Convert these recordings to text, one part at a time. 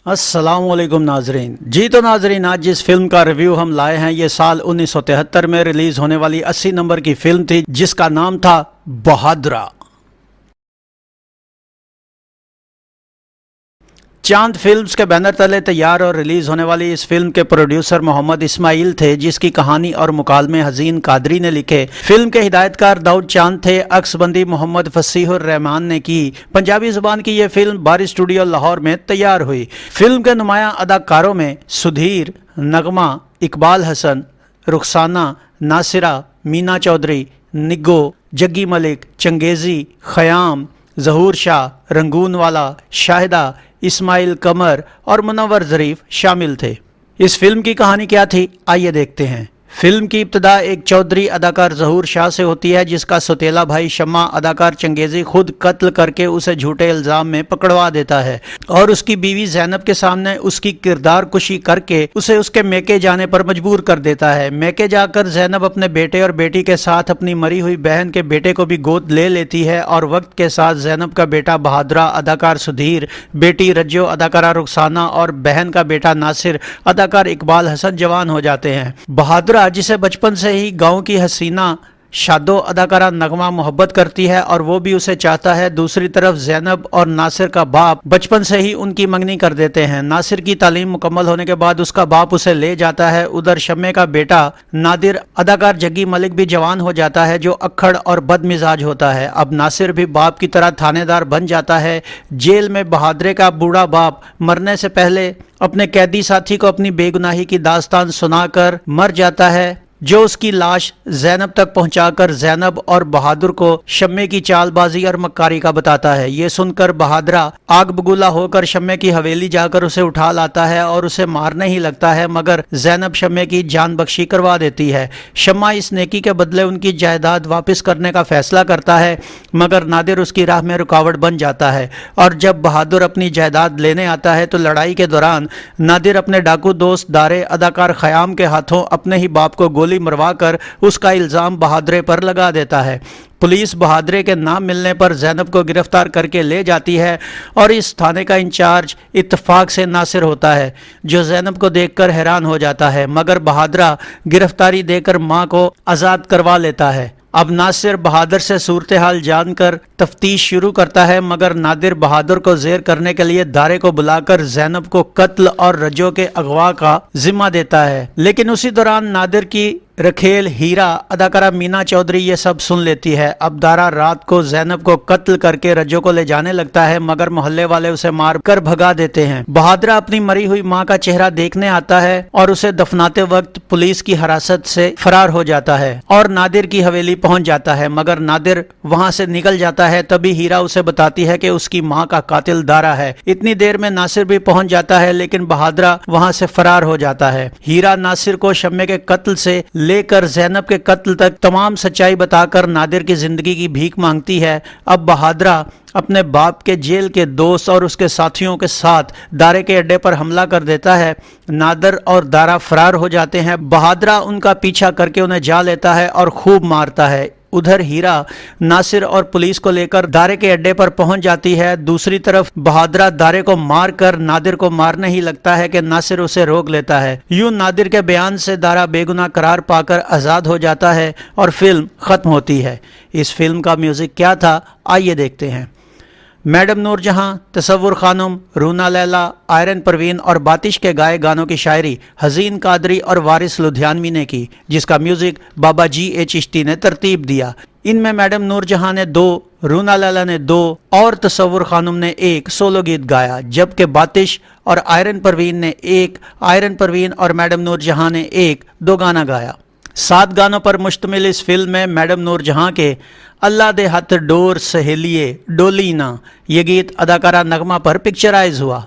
अस्सलाम वालेकुम नाजरीन। जी तो नाजरीन, आज जिस फिल्म का रिव्यू हम लाए हैं ये साल 1973 में रिलीज होने वाली 80 नंबर की फिल्म थी जिसका नाम था बहादुरा। चांद फिल्म्स के बैनर तले तैयार और रिलीज होने वाली इस फिल्म के प्रोड्यूसर मोहम्मद इस्माइल थे, जिसकी कहानी और मुकालमे हसीन कादरी ने लिखे। फिल्म के हिदायतकार दाऊद चांद थे। अक्सबंदी मोहम्मद फसीहुर रहमान ने की। पंजाबी जुबान की यह फिल्म बारी स्टूडियो लाहौर में तैयार हुई। फिल्म के नुमाया अदाकारों में सुधीर, नगमा, इकबाल हसन, रुखसाना, नासिरा, मीना चौधरी, निग्गो, जग्गी मलिक, चंगेजी, खयाम, जहूर शाह, रंगूनवाला, शाहिदा, इस्माइल कमर और मुनव्वर ज़रीफ शामिल थे। इस फिल्म की कहानी क्या थी, आइए देखते हैं। फिल्म की इब्तदा एक चौधरी अदाकार जहूर शाह से होती है, जिसका सौतेला भाई शम्मा अदाकार चंगेजी खुद कत्ल करके उसे झूठे इल्ज़ाम में पकड़वा देता है और उसकी बीवी ज़ैनब के सामने उसकी किरदार कुशी करके उसे उसके मेके जाने पर मजबूर कर देता है। मेके जाकर ज़ैनब अपने बेटे और बेटी के साथ अपनी मरी हुई बहन के बेटे को भी गोद ले लेती है और वक्त के साथ ज़ैनब का बेटा बहादुरा अदाकार सुधीर, बेटी रज्जो अदाकारा रुखसाना और बहन का बेटा नासिर अदाकार इकबाल हसन जवान हो जाते हैं। बहादुरा जिसे बचपन से ही गांव की हसीना शादो अदाकारा नगमा मोहब्बत करती है और वो भी उसे चाहता है। दूसरी तरफ ज़ैनब और नासिर का बाप बचपन से ही उनकी मंगनी कर देते हैं। नासिर की तालीम मुकम्मल होने के बाद उसका बाप उसे ले जाता है। उधर शम्मे का बेटा नादिर अदाकार जग्गी मलिक भी जवान हो जाता है, जो अक्खड़ और बदमिजाज होता है। अब नासिर भी बाप की तरह थानेदार बन जाता है। जेल में बहादुरे का बूढ़ा बाप मरने से पहले अपने कैदी साथी को अपनी बेगुनाही की दास्तान सुनाकर मर जाता है, जो उसकी लाश ज़ैनब तक पहुंचाकर ज़ैनब और बहादुर को शम्मे की चालबाजी और मक्कारी का बताता है। ये सुनकर बहादुरा आग बगूला होकर शम्मे की हवेली जाकर उसे उठा लाता है और उसे मारने ही लगता है, मगर ज़ैनब शम्मे की जान बख्शी करवा देती है। शम्मा इस नेकी के बदले उनकी जायदाद वापस करने का फैसला करता है, मगर नादिर उसकी राह में रुकावट बन जाता है और जब बहादुर अपनी जायदाद लेने आता है तो लड़ाई के दौरान नादिर अपने डाकू दोस्त दारे अदाकार खयाम के हाथों अपने ही बाप को गोली मरवा कर उसका इल्जाम बहादुरे पर लगा देता है। पुलिस बहादुरे के नाम मिलने पर ज़ैनब को गिरफ्तार करके ले जाती है और इस थाने का इंचार्ज इत्तेफाक से नासिर होता है, जो ज़ैनब को देखकर हैरान हो जाता है, मगर बहादुरा गिरफ्तारी देकर मां को आज़ाद करवा लेता है। अब नासिर बहादुर से सूरत हाल जानकर तफ्तीश शुरू करता है, मगर नादिर बहादुर को जेर करने के लिए दारे को बुलाकर ज़ैनब को कत्ल और रजो के अगवा का जिम्मा देता है। लेकिन उसी दौरान नादिर की रखेल हीरा अदाकारा मीना चौधरी ये सब सुन लेती है। अब दारा रात को ज़ैनब को कत्ल करके रजो को ले जाने लगता है, मगर मोहल्ले वाले उसे मार कर भगा देते हैं। बहादुरा अपनी मरी हुई मां का चेहरा देखने आता है और उसे दफनाते वक्त पुलिस की हिरासत से फरार हो जाता है और नादिर की हवेली पहुंच जाता है, मगर नादिर वहां से निकल जाता है। तभी हीरा उसे बताती है कि उसकी मां का कातिल दारा है। इतनी देर में नासिर भी पहुंच जाता है, लेकिन बहादुरा वहां से फरार हो जाता है। हीरा नासिर को शम्मे के कत्ल से लेकर ज़ैनब के कत्ल तक तमाम सच्चाई बताकर नादिर की जिंदगी की भीख मांगती है। अब बहादुरा अपने बाप के जेल के दोस्त और उसके साथियों के साथ दारे के अड्डे पर हमला कर देता है। नादिर और दारा फरार हो जाते हैं। बहादुरा उनका पीछा करके उन्हें जा लेता है और खूब मारता है। उधर हीरा नासिर और पुलिस को लेकर दारे के अड्डे पर पहुंच जाती है। दूसरी तरफ बहादुरा दारे को मारकर नादिर को मारने ही लगता है कि नासिर उसे रोक लेता है। यूं नादिर के बयान से दारा बेगुनाह करार पाकर आज़ाद हो जाता है और फिल्म खत्म होती है। इस फिल्म का म्यूजिक क्या था, आइए देखते हैं। मैडम नूरजहां, तसव्वुर खानम, रूना लैला, आयरन परवीन और बातिश के गाए गानों की शायरी हसीन कादरी और वारिस लुधियानवी ने की, जिसका म्यूजिक बाबा जी ए चिश्ती ने तरतीब दिया। इनमें मैडम नूरजहां ने 2, रूना लैला ने 2 और तसव्वुर खानम ने 1 सोलो गीत गाया, जबकि बातिश और आयरन परवीन ने 1, आयरन परवीन और मैडम नूरजहां ने 1 दो गाना गाया। 7 गानों पर मुश्तमिल इस फिल्म में मैडम नूरजहां के अल्लाह दे हथ डोर सहेलिए डोली ना ये गीत अदाकारा नगमा पर पिक्चराइज हुआ।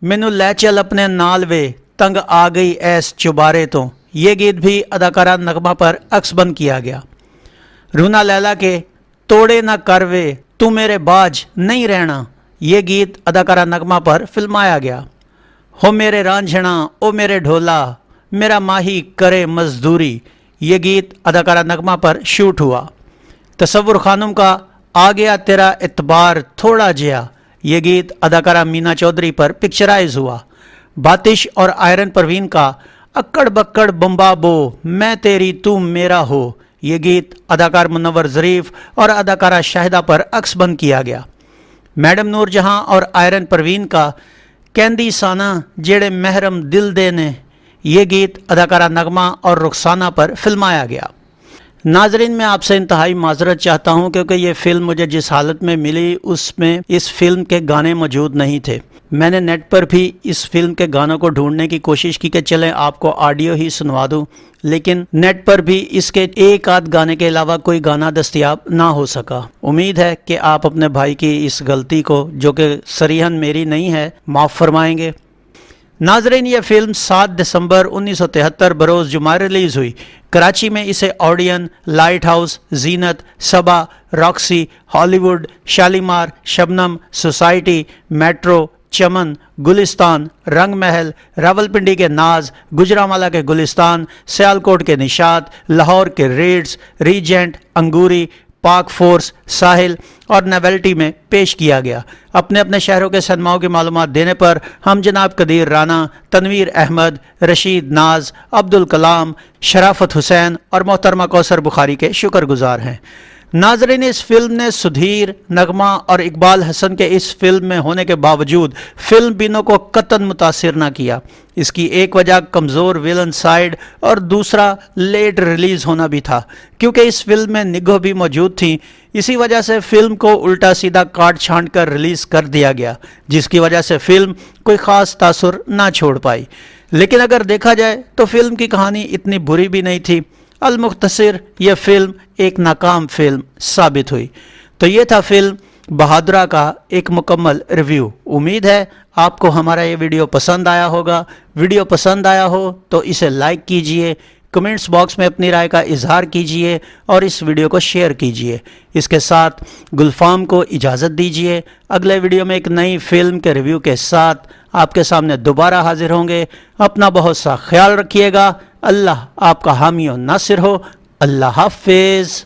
मैनू लै चल अपने नाल वे तंग आ गई ऐस चुबारे तो ये गीत भी अदाकारा नगमा पर अक्सबंद किया गया। रूना लैला के तोड़े ना करवे तू मेरे बाज नहीं रहना ये गीत अदाकारा नगमा पर फिल्माया गया। हो मेरे रांझना ओ मेरे ढोला मेरा माही करे मजदूरी ये गीत अदाकारा नगमा पर शूट हुआ। तसव्वुर खानुम का आ गया तेरा एतबार थोड़ा जिया, ये गीत अदाकारा मीना चौधरी पर पिक्चराइज हुआ। बातिश और आयरन परवीन का अक्कड़ बक्कड़ बम्बा बो मैं तेरी तू मेरा हो, ये गीत अदाकार मुनव्वर ज़रीफ और अदाकारा शाहिदा पर अक्सबंद किया गया। मैडम नूरजहां और आयरन परवीन का कैंदी साना जेड़े महरम दिल दे ने, ये गीत अदाकारा नगमा और रुखसाना पर फिल्माया गया। नाजरीन, मैं आपसे इंतहाई माजरत चाहता हूँ क्योंकि ये फ़िल्म मुझे जिस हालत में मिली उसमें इस फिल्म के गाने मौजूद नहीं थे। मैंने नेट पर भी इस फिल्म के गानों को ढूंढने की कोशिश की कि चलें आपको ऑडियो ही सुनवा दूँ, लेकिन नेट पर भी इसके एक आध गाने के अलावा कोई गाना दस्तयाब ना हो सका। उम्मीद है कि आप अपने भाई की इस गलती को, जो कि सरीहन मेरी नहीं है, माफ़ फरमाएंगे। नाजरीन, यह फिल्म 7 दिसंबर 1973 बरोज़ जुमा रिलीज़ हुई। कराची में इसे Odeon, Light House, Zeenat, Saba, Roxy, Hollywood, Shalimar, Shabnam, Society, Metro, Chaman, Gulistan, Rang Mahal, Rawalpindi के नाज, गुजरांवाला के गुलिस्तान, सियालकोट के निशात, लाहौर के रेड्स, रीजेंट, अंगूरी, पाक फोर्स, साहिल और नवेल्टी में पेश किया गया। अपने अपने शहरों के सनमाओं की मालूमात देने पर हम जनाब कदीर राना, तनवीर अहमद, रशीद नाज, अब्दुल कलाम, शराफत हुसैन और मोहतरमा कौसर बुखारी के शुक्रगुजार हैं। नाजरीन, इस फिल्म ने सुधीर, नगमा और इकबाल हसन के इस फिल्म में होने के बावजूद फिल्म बिनों को कतन मुतासिर न किया। इसकी एक वजह कमज़ोर विलन साइड और दूसरा लेट रिलीज़ होना भी था, क्योंकि इस फिल्म में निगो भी मौजूद थी। इसी वजह से फिल्म को उल्टा सीधा काट छांट कर रिलीज़ कर दिया गया, जिसकी वजह से फिल्म कोई ख़ास तासुर ना छोड़ पाई। लेकिन अगर देखा जाए तो फिल्म की कहानी इतनी बुरी भी नहीं थी। अल-मुख्तसर यह फिल्म एक नाकाम फिल्म साबित हुई। तो ये था फिल्म बहादुरा का एक मुकम्मल रिव्यू। उम्मीद है आपको हमारा ये वीडियो पसंद आया होगा। वीडियो पसंद आया हो तो इसे लाइक कीजिए, कमेंट्स बॉक्स में अपनी राय का इजहार कीजिए और इस वीडियो को शेयर कीजिए। इसके साथ गुलफाम को इजाज़त दीजिए। अगले वीडियो में एक नई फिल्म के रिव्यू के साथ आपके सामने दोबारा हाजिर होंगे। अपना बहुत सा ख्याल रखिएगा। अल्लाह आपका हामी और नासिर हो। अल्लाह हाफिज़।